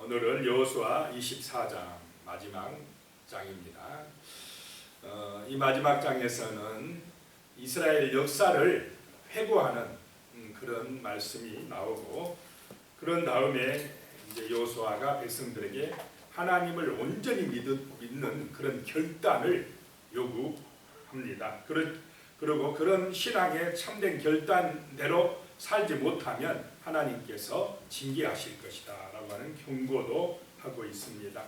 오늘은 여호수아 24장 마지막 장입니다. 이 마지막 장에서는 이스라엘 역사를 회고하는 그런 말씀이 나오고, 그런 다음에 이제 여호수아가 백성들에게 하나님을 온전히 믿는 그런 결단을 요구합니다. 그리고 그런 신앙의 참된 결단대로 살지 못하면 하나님께서 징계하실 것이다 라고 하는 경고도 하고 있습니다.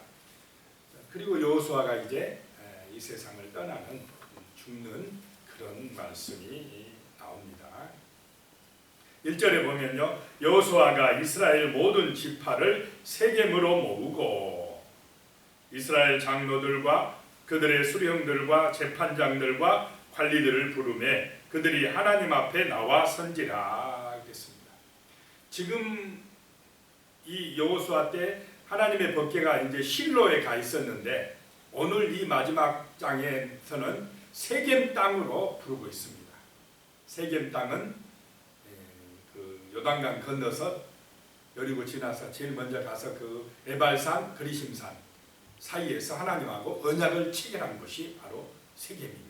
그리고 여호수아가 이제 이 세상을 떠나는, 죽는 그런 말씀이 나옵니다. 1절에 보면요, 여호수아가 이스라엘 모든 지파를 세겜으로 모으고 이스라엘 장로들과 그들의 수령들과 재판장들과 관리들을 부르매 그들이 하나님 앞에 나와 선지라 하겠습니다. 지금 이 여호수아 때 하나님의 법궤가 이제 실로에 가 있었는데, 오늘 이 마지막 장에서는 세겜 땅으로 부르고 있습니다. 세겜 땅은 그 요단강 건너서 여리고 지나서 제일 먼저 가서 그 에발산 그리심산 사이에서 하나님하고 언약을 체결한 곳이 바로 세겜입니다.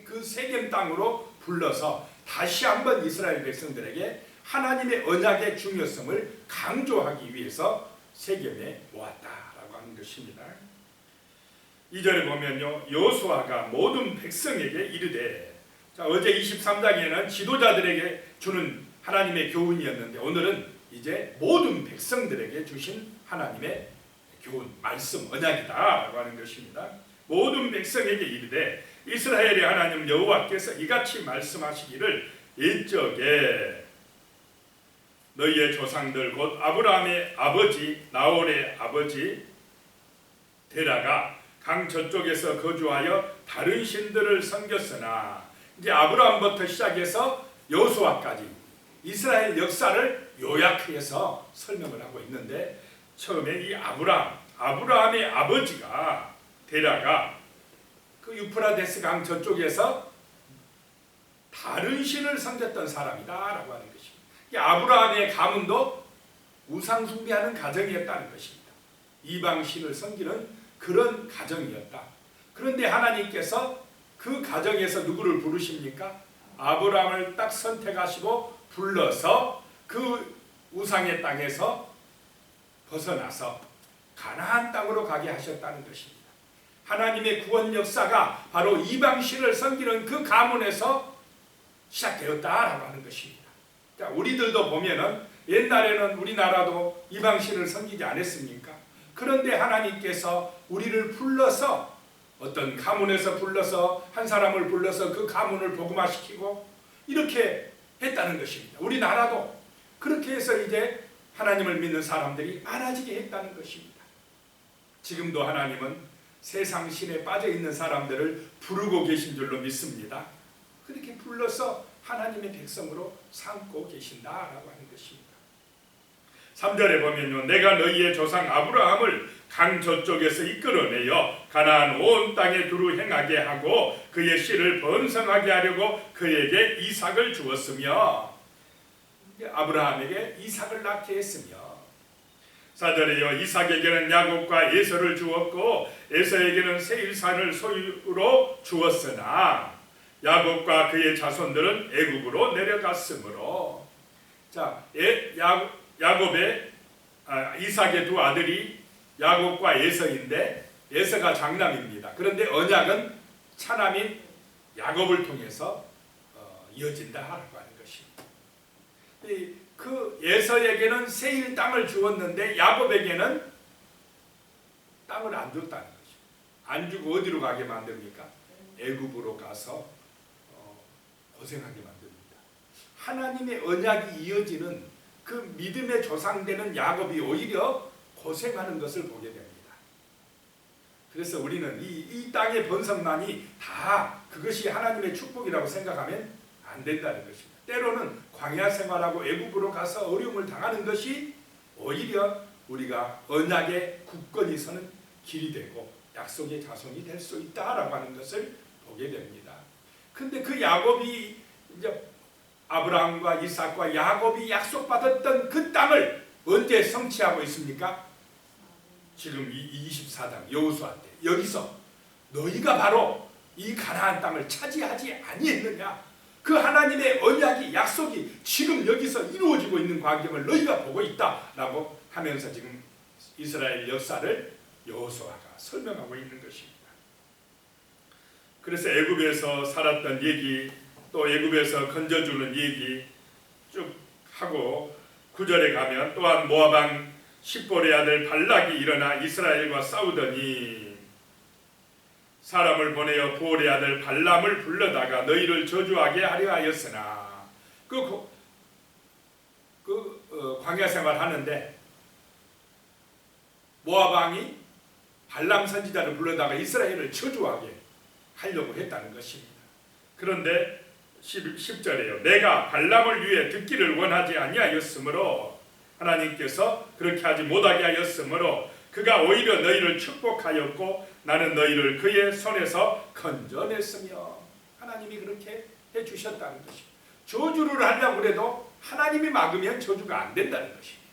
그 세겜 땅으로 불러서 다시 한번 이스라엘 백성들에게 하나님의 언약의 중요성을 강조하기 위해서 세겜에 모았다라고 하는 것입니다. 2절에 보면요, 여호수아가 모든 백성에게 이르되, 어제 23장에는 지도자들에게 주는 하나님의 교훈이었는데, 오늘은 이제 모든 백성들에게 주신 하나님의 교훈, 말씀, 언약이다라고 하는 것입니다. 모든 백성에게 이르되 이스라엘의 하나님 여호와께서 이같이 말씀하시기를, 일적에 너희의 조상들 곧 아브라함의 아버지 나홀의 아버지 데라가 강 저쪽에서 거주하여 다른 신들을 섬겼으나, 이제 아브라함부터 시작해서 여호수아까지 이스라엘 역사를 요약해서 설명을 하고 있는데, 처음에 이 아브라함의 아버지가 데라가 그 유프라데스 강 저쪽에서 다른 신을 섬겼던 사람이다라고 하는 것입니다. 아브라함의 가문도 우상 숭배하는 가정이었다는 것입니다. 이방 신을 섬기는 그런 가정이었다. 그런데 하나님께서 그 가정에서 누구를 부르십니까? 아브라함을 딱 선택하시고 불러서 그 우상의 땅에서 벗어나서 가나안 땅으로 가게 하셨다는 것입니다. 하나님의 구원 역사가 바로 이방신을 섬기는 그 가문에서 시작되었다라고 하는 것입니다. 자, 우리들도 보면은 옛날에는 우리나라도 이방신을 섬기지 않았습니까? 그런데 하나님께서 우리를 불러서, 어떤 가문에서 불러서 한 사람을 불러서 그 가문을 복음화시키고 이렇게 했다는 것입니다. 우리나라도 그렇게 해서 이제 하나님을 믿는 사람들이 많아지게 했다는 것입니다. 지금도 하나님은 세상 신에 빠져 있는 사람들을 부르고 계신 줄로 믿습니다. 그렇게 불러서 하나님의 백성으로 삼고 계신다라고 하는 것입니다. 3절에 보면요, 내가 너희의 조상 아브라함을 강 저쪽에서 이끌어내어 가나안 온 땅에 두루 행하게 하고 그의 씨를 번성하게 하려고 그에게 이삭을 주었으며, 아브라함에게 이삭을 낳게 했으며, 4절에요, 이삭에게는 야곱과 에서를 주었고 에서에게는 세일산을 소유로 주었으나 야곱과 그의 자손들은 애굽으로 내려갔으므로, 자, 이삭의 두 아들이 야곱과 에서인데, 에서가 장남입니다. 그런데 언약은 차남인 야곱을 통해서 이어진다라고 하는 것입니다. 그 에서에게는 세일 땅을 주었는데 야곱에게는 땅을 안 줬다는 것입니다. 안 주고 어디로 가게 만듭니까? 애굽으로 가서 고생하게 만듭니다. 하나님의 언약이 이어지는 그 믿음의 조상되는 야곱이 오히려 고생하는 것을 보게 됩니다. 그래서 우리는 이 땅의 번성만이 다 그것이 하나님의 축복이라고 생각하면 안 된다는 것입니다. 때로는 광야 생활하고 애굽으로 가서 어려움을 당하는 것이 오히려 우리가 언약의 굳건히 서는 길이 되고 약속의 자손이 될 수 있다라고 하는 것을 보게 됩니다. 근데 그 야곱이 이제 아브라함과 이삭과 야곱이 약속받았던 그 땅을 언제 성취하고 있습니까? 지금 이 24장 여호수아 때 여기서 너희가 바로 이 가나안 땅을 차지하지 아니했느냐? 그 하나님의 언약이 약속이 지금 여기서 이루어지고 있는 광경을 너희가 보고 있다라고 하면서 지금 이스라엘 역사를 여호수아가 설명하고 있는 것입니다. 그래서 애굽에서 살았던 얘기, 또 애굽에서 건져주는 얘기 쭉 하고 9절에 가면 또한 모압 왕 십볼의 아들 발락이 일어나 이스라엘과 싸우더니 사람을 보내어 부올의 아들 발람을 불러다가 너희를 저주하게 하려 하였으나 광야 생활 하는데 모압 왕이 발람 선지자를 불러다가 이스라엘을 저주하게 하려고 했다는 것입니다. 그런데 10절에요. 내가 발람을 위해 듣기를 원하지 아니하였으므로 하나님께서 그렇게 하지 못하게 하였으므로 그가 오히려 너희를 축복하였고 나는 너희를 그의 손에서 건져냈으며 하나님이 그렇게 해주셨다는 것입니다. 저주를 하려고 해도 하나님이 막으면 저주가 안 된다는 것입니다.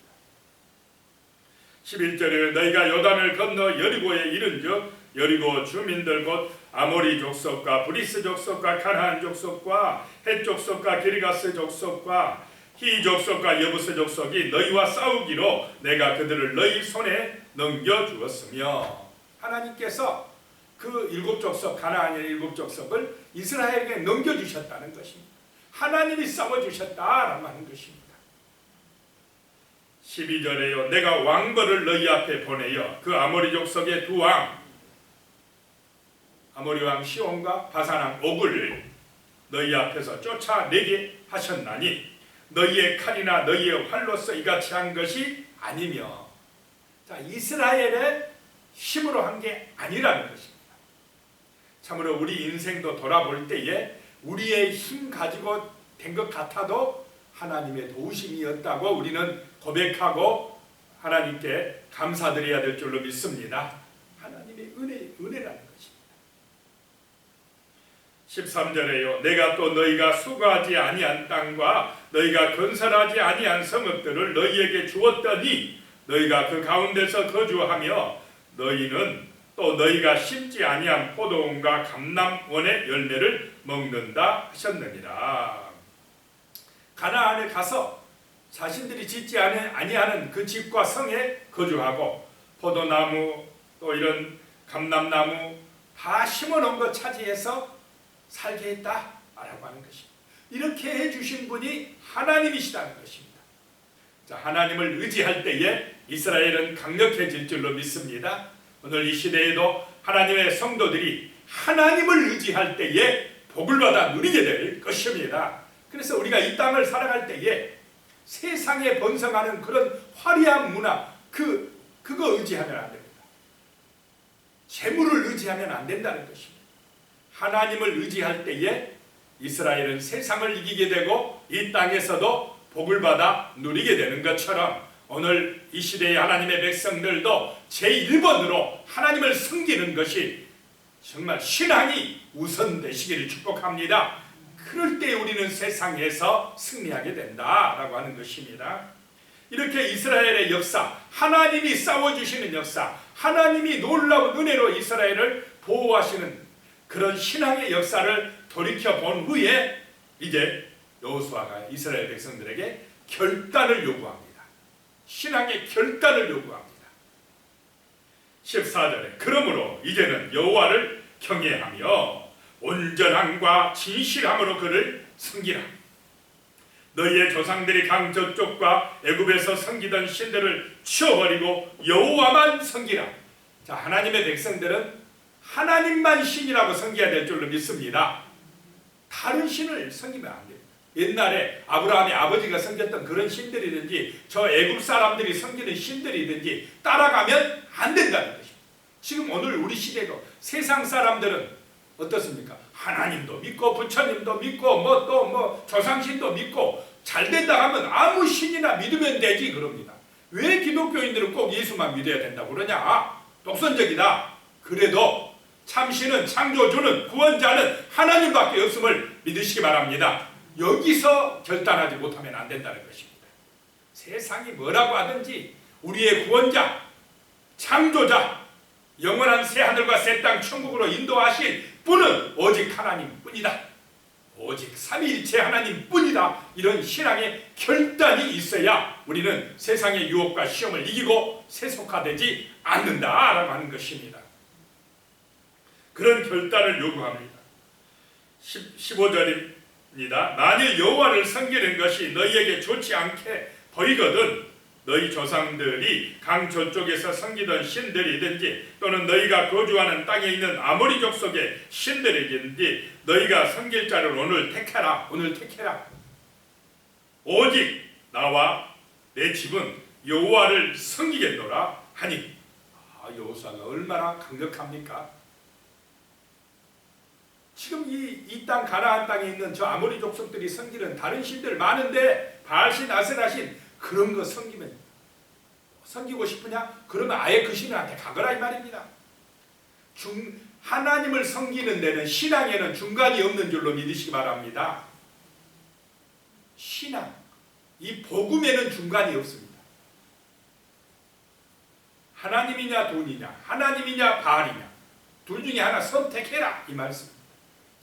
11절에 너희가 요단을 건너 여리고에 이른즉 여리고 주민들 곧 아모리 족속과 브리스 족속과 가나안 족속과 헷 족속과 기르가스 족속과 히 족속과 여부스 족속이 너희와 싸우기로 내가 그들을 너희 손에 넘겨주었으며 하나님께서 그 7족속 가나안의 7족속을 이스라엘에게 넘겨주셨다는 것입니다. 하나님이 싸워주셨다라고 하는 것입니다. 12절에요. 내가 왕벌을 너희 앞에 보내어 그 아모리 족속의 두 왕 아모리 왕 시온과 바산 왕 옥을 너희 앞에서 쫓아내게 하셨나니 너희의 칼이나 너희의 활로서 이같이 한 것이 아니며 자 이스라엘의 힘으로 한 게 아니라는 것입니다. 참으로 우리 인생도 돌아볼 때에 우리의 힘 가지고 된 것 같아도 하나님의 도우심이었다고 우리는 고백하고 하나님께 감사드려야 될 줄로 믿습니다. 하나님의 은혜라는 것입니다. 13절에요. 내가 또 너희가 수고하지 아니한 땅과 너희가 건설하지 아니한 성읍들을 너희에게 주었더니 너희가 그 가운데서 거주하며 너희는 또 너희가 심지 아니한 포도원과 감람원의 열매를 먹는다 하셨느니라. 가나안에 가서 자신들이 짓지 아니하는 그 집과 성에 거주하고 포도나무 또 이런 감람나무 다 심어놓은 것 차지해서 살게 했다라고 하는 것입니다. 이렇게 해주신 분이 하나님이시다는 것입니다. 자, 하나님을 의지할 때에 이스라엘은 강력해질 줄로 믿습니다. 오늘 이 시대에도 하나님의 성도들이 하나님을 의지할 때에 복을 받아 누리게 될 것입니다. 그래서 우리가 이 땅을 살아갈 때에 세상에 번성하는 그런 화려한 문화 그거 의지하면 안 됩니다. 재물을 의지하면 안 된다는 것입니다. 하나님을 의지할 때에 이스라엘은 세상을 이기게 되고 이 땅에서도 복을 받아 누리게 되는 것처럼 오늘 이 시대의 하나님의 백성들도 제1번으로 하나님을 섬기는 것이 정말 신앙이 우선되시기를 축복합니다. 그럴 때 우리는 세상에서 승리하게 된다라고 하는 것입니다. 이렇게 이스라엘의 역사, 하나님이 싸워주시는 역사, 하나님이 놀라운 은혜로 이스라엘을 보호하시는 그런 신앙의 역사를 돌이켜본 후에 이제 여호수아가 이스라엘 백성들에게 결단을 요구합니다. 신앙의 결단을 요구합니다. 14절에 그러므로 이제는 여호와를 경외하며 온전함과 진실함으로 그를 섬기라. 너희의 조상들이 강 저쪽과 애굽에서 섬기던 신들을 치워버리고 여호와만 섬기라. 자, 하나님의 백성들은 하나님만 신이라고 섬겨야 될 줄로 믿습니다. 다른 신을 섬기면 안 됩니다. 옛날에 아브라함의 아버지가 섬겼던 그런 신들이든지 저 애굽 사람들이 섬기는 신들이든지 따라가면 안 된다는 것입니다. 지금 오늘 우리 시대도 세상 사람들은 어떻습니까? 하나님도 믿고 부처님도 믿고 또 조상신도 믿고 잘 된다 하면 아무 신이나 믿으면 되지 그럽니다. 왜 기독교인들은 꼭 예수만 믿어야 된다고 그러냐? 독선적이다. 그래도 참신은 창조주는 구원자는 하나님밖에 없음을 믿으시기 바랍니다. 여기서 결단하지 못하면 안 된다는 것입니다. 세상이 뭐라고 하든지 우리의 구원자 창조자, 영원한 새 하늘과 새 땅 천국으로 인도하실 분은 오직 하나님뿐이다. 오직 삼위일체 하나님뿐이다. 이런 신앙의 결단이 있어야 우리는 세상의 유혹과 시험을 이기고 세속화되지 않는다라고 하는 것입니다. 그런 결단을 요구합니다. 15절입니다. 만일 여호와를 섬기는 것이 너희에게 좋지 않게 보이거든 너희 조상들이 강 저쪽에서 섬기던 신들이든지 또는 너희가 거주하는 땅에 있는 아모리 족속의 신들이든지 너희가 섬길 자를 오늘 택해라. 오늘 택해라. 오직 나와 내 집은 여호와를 섬기겠노라 하니. 여호수아가 얼마나 강력합니까? 지금 이 땅 가나안 땅에 있는 저 아모리 족속들이 섬기는 다른 신들 많은데 바알신, 아세라신 그런 거 섬기고 싶으냐? 그러면 아예 그 신한테 가거라 이 말입니다. 하나님을 섬기는 데는 신앙에는 중간이 없는 줄로 믿으시기 바랍니다. 신앙, 이 복음에는 중간이 없습니다. 하나님이냐 돈이냐, 하나님이냐 바알이냐, 둘 중에 하나 선택해라 이 말씀.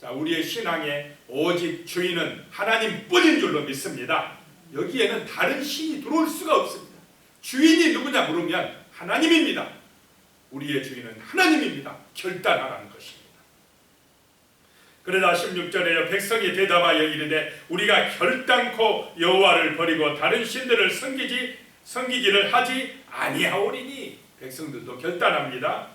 자, 우리의 신앙의 오직 주인은 하나님뿐인 줄로 믿습니다. 여기에는 다른 신이 들어올 수가 없습니다. 주인이 누구냐 물으면 하나님입니다. 우리의 주인은 하나님입니다. 결단하라는 것입니다. 그러자 16절에 백성이 대답하여 이르되 우리가 결단코 여호와를 버리고 다른 신들을 섬기기를 하지 아니하오리니. 백성들도 결단합니다.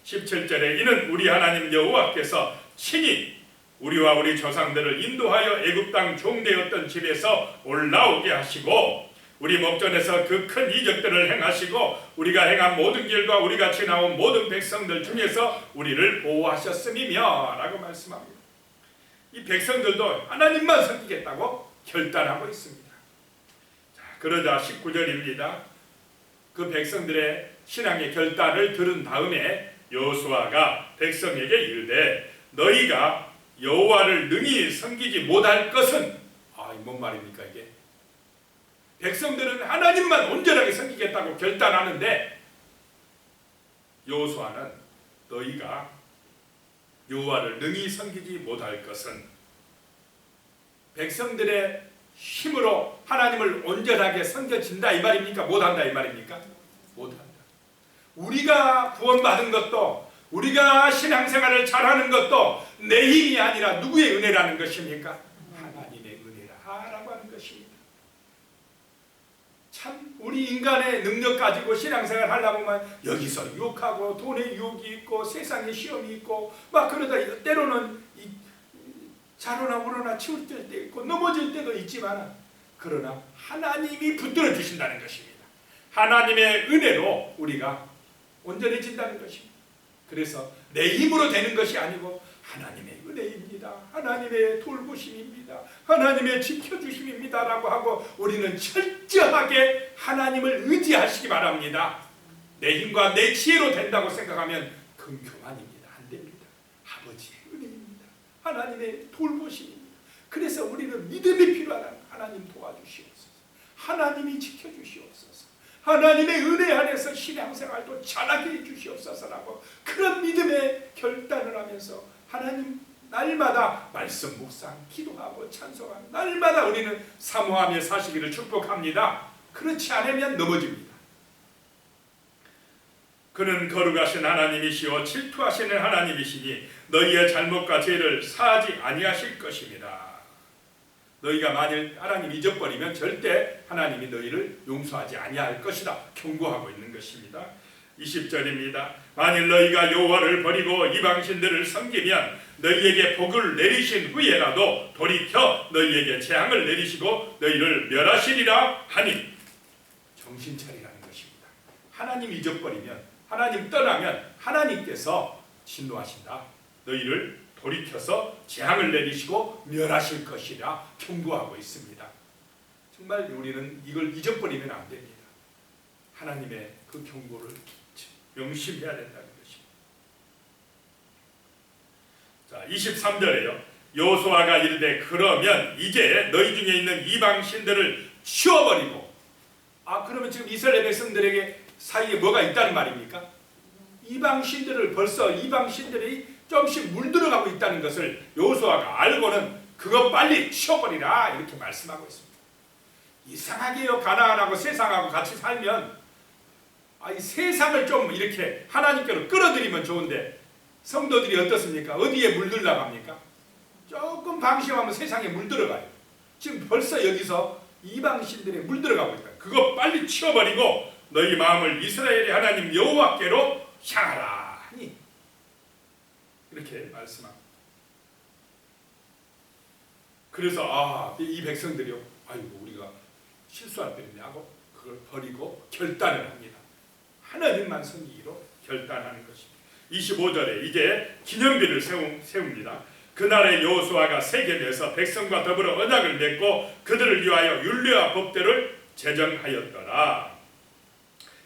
17절에 이는 우리 하나님 여호와께서 친히 우리와 우리 조상들을 인도하여 애굽 땅 종되었던 집에서 올라오게 하시고 우리 목전에서 그 큰 이적들을 행하시고 우리가 행한 모든 길과 우리가 지나온 모든 백성들 중에서 우리를 보호하셨음이며 라고 말씀합니다. 이 백성들도 하나님만 섬기겠다고 결단하고 있습니다. 자, 그러자 19절입니다. 그 백성들의 신앙의 결단을 들은 다음에 여호수아가 백성에게 이르되 너희가 여호와를 능히 섬기지 못할 것은 뭔 말입니까 이게? 백성들은 하나님만 온전하게 섬기겠다고 결단하는데 여호수아는 너희가 여호와를 능히 섬기지 못할 것은 백성들의 힘으로 하나님을 온전하게 섬겨진다 이 말입니까? 못한다 이 말입니까? 못한다. 우리가 구원받은 것도 우리가 신앙생활을 잘하는 것도 내 힘이 아니라 누구의 은혜라는 것입니까? 하나님의 은혜라고 하는 것입니다. 참 우리 인간의 능력 가지고 신앙생활 하려고 하면 여기서 유혹하고 돈의 유혹이 있고 세상의 시험이 있고 막 그러다 때로는 자로나 우러나 치울 때도 있고 넘어질 때도 있지만 그러나 하나님이 붙들어 주신다는 것입니다. 하나님의 은혜로 우리가 온전해진다는 것입니다. 그래서 내 힘으로 되는 것이 아니고 하나님의 은혜입니다. 하나님의 돌보심입니다. 하나님의 지켜주심입니다 라고 하고 우리는 철저하게 하나님을 의지하시기 바랍니다. 내 힘과 내 지혜로 된다고 생각하면 그건 교만입니다. 안 됩니다. 아버지의 은혜입니다. 하나님의 돌보심입니다. 그래서 우리는 믿음이 필요하다. 하나님 도와주시옵소서. 하나님이 지켜주시옵소서. 하나님의 은혜 안에서 신앙생활도 잘하게 해주시옵소서라고 그런 믿음의 결단을 하면서 하나님 날마다 말씀 묵상, 기도하고 찬송하고 날마다 우리는 사모하며 사시기를 축복합니다. 그렇지 않으면 넘어집니다. 그는 거룩하신 하나님이시오 질투하시는 하나님이시니 너희의 잘못과 죄를 사하지 아니하실 것입니다. 너희가 만일 하나님 잊어버리면 절대 하나님이 너희를 용서하지 아니할 것이다. 경고하고 있는 것입니다. 20절입니다. 만일 너희가 여호와를 버리고 이방신들을 섬기면 너희에게 복을 내리신 후에라도 돌이켜 너희에게 재앙을 내리시고 너희를 멸하시리라 하니. 정신 차리라는 것입니다. 하나님 잊어버리면 하나님 떠나면 하나님께서 진노하신다. 너희를 돌이켜서 재앙을 내리시고 멸하실 것이라 경고하고 있습니다. 정말 우리는 이걸 잊어버리면 안 됩니다. 하나님의 그 경고를 명심해야 된다는 것입니다. 자, 23절에요. 여호수아가 이르되 그러면 이제 너희 중에 있는 이방 신들을 치워버리고. 그러면 지금 이스라엘 백성들에게 사이에 뭐가 있다는 말입니까? 이방신들을 벌써 이방신들이 조금씩 물들어가고 있다는 것을 여호수아가 알고는 그거 빨리 치워버리라 이렇게 말씀하고 있습니다. 이상하게요. 가나안하고 세상하고 같이 살면 이 세상을 좀 이렇게 하나님께로 끌어들이면 좋은데 성도들이 어떻습니까? 어디에 물들라고 합니까? 조금 방심하면 세상에 물들어가요. 지금 벌써 여기서 이방신들에 물들어가고 있다. 그거 빨리 치워버리고 너희 마음을 이스라엘의 하나님 여호와께로 향하라 하니 이렇게 말씀합니다. 그래서 이 백성들이요, 아이고 우리가 실수할 뻔했네 하고 그걸 버리고 결단을 합니다. 하나님만 섬기기로 결단하는 것입니다. 25절에 이제 기념비를 세웁니다. 그날에 여호수아가 세겜에서 백성과 더불어 언약을 맺고 그들을 위하여 율례와 법대를 제정하였더라.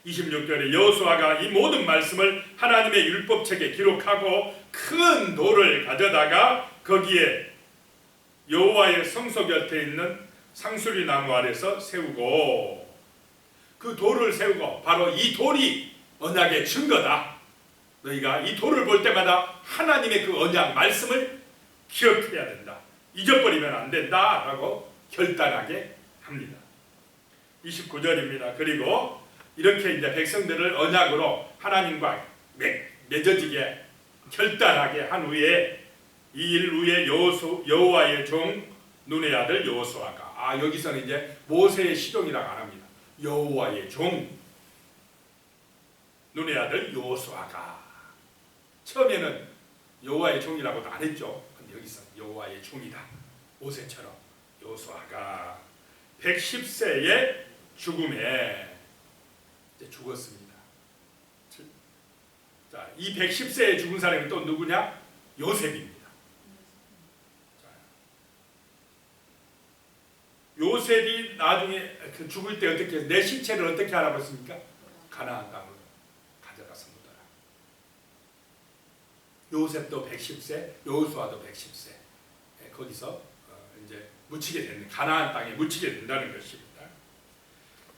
26절에 여호수아가 이 모든 말씀을 하나님의 율법책에 기록하고 큰 돌을 가져다가 거기에 여호와의 성소 곁에 있는 상수리 나무 아래서 세우고, 그 돌을 세우고 바로 이 돌이 언약의 증거다. 너희가 이 돌을 볼 때마다 하나님의 그 언약 말씀을 기억해야 된다. 잊어버리면 안 된다 라고 결단하게 합니다. 29절입니다. 그리고 이렇게 이제 백성들을 언약으로 하나님과 맺어지게 결단하게 한 후에 이 일 후에 여호와의 종 눈의 아들 여호수아가, 여기서는 이제 모세의 시종이라고 안 합니다. 여호와의 종 눈의 아들 여호수아가, 처음에는 여호와의 종이라고도 안 했죠. 근데 여기서 여호와의 종이다. 모세처럼 여호수아가 110세의 죽음에 이제 죽었습니다. 자, 이 110세에 죽은 사람이 또 누구냐? 요셉입니다. 요셉이 나중에 죽을 때 어떻게, 내 시체를 어떻게 알아봤습니까? 가나안 땅으로 가져가서 묻어라. 요셉도 110세, 여호수아도 110세. 거기서 이제 묻히게 되는, 가나안 땅에 묻히게 된다는 것입니다.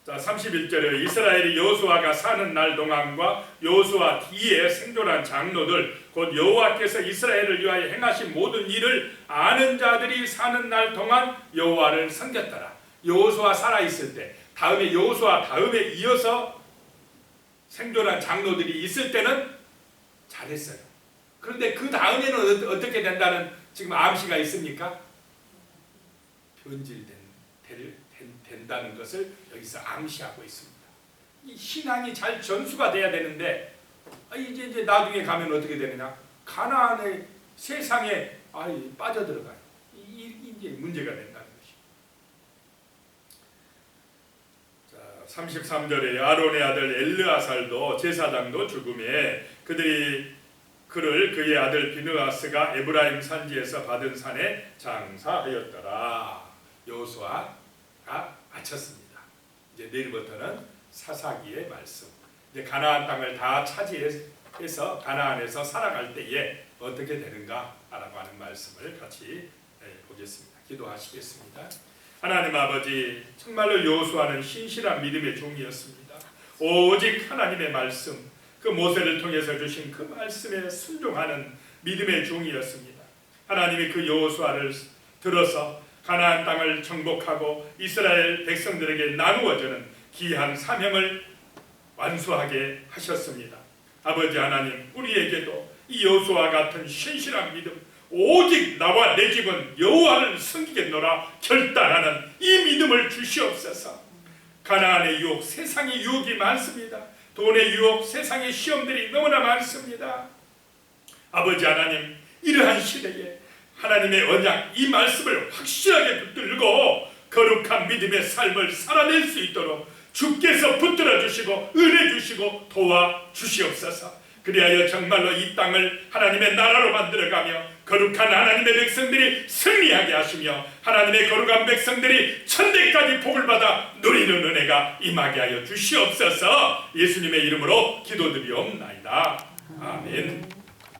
자, 31절에 이스라엘이 여호수아가 사는 날 동안과 여호수아 뒤에 생존한 장로들 곧 여호와께서 이스라엘을 위하여 행하신 모든 일을 아는 자들이 사는 날 동안 여호와를 섬겼더라. 여호수아 살아있을 때, 다음에 여호수아 다음에 이어서 생존한 장로들이 있을 때는 잘했어요. 그런데 그 다음에는 어떻게 된다는 지금 암시가 있습니까? 된다는 것을 여기서 암시하고 있습니다. 이 신앙이 잘 전수가 돼야 되는데 이제 나중에 가면 어떻게 되느냐? 가나안의 세상에 빠져들어가요. 이게 문제가 된다는 것이. 자, 33절에 아론의 아들 엘르아살도 제사장도 죽음에 그들이 그를 그의 아들 비느하스가 에브라임 산지에서 받은 산에 장사하였더라. 여호수아가 마쳤습니다. 이제 내일부터는 사사기의 말씀. 이제 가나안 땅을 다 차지해서 가나안에서 살아갈 때에 어떻게 되는가라고 하는 말씀을 같이 보겠습니다. 기도하시겠습니다. 하나님 아버지, 정말로 여호수아는 신실한 믿음의 종이었습니다. 오직 하나님의 말씀, 그 모세를 통해서 주신 그 말씀에 순종하는 믿음의 종이었습니다. 하나님이 그 여호수아를 들어서 가나안 땅을 정복하고 이스라엘 백성들에게 나누어주는 귀한 사명을 완수하게 하셨습니다. 아버지 하나님, 우리에게도 이 여호수아 같은 신실한 믿음, 오직 나와 내 집은 여호와를 섬기겠노라 결단하는 이 믿음을 주시옵소서. 가나안의 유혹, 세상의 유혹이 많습니다. 돈의 유혹, 세상의 시험들이 너무나 많습니다. 아버지 하나님, 이러한 시대에 하나님의 언약, 이 말씀을 확실하게 붙들고 거룩한 믿음의 삶을 살아낼 수 있도록 주께서 붙들어 주시고 은혜 주시고 도와 주시옵소서. 그리하여 정말로 이 땅을 하나님의 나라로 만들어가며 거룩한 하나님의 백성들이 승리하게 하시며 하나님의 거룩한 백성들이 천대까지 복을 받아 누리는 은혜가 임하게 하여 주시옵소서. 예수님의 이름으로 기도드리옵나이다. 아멘.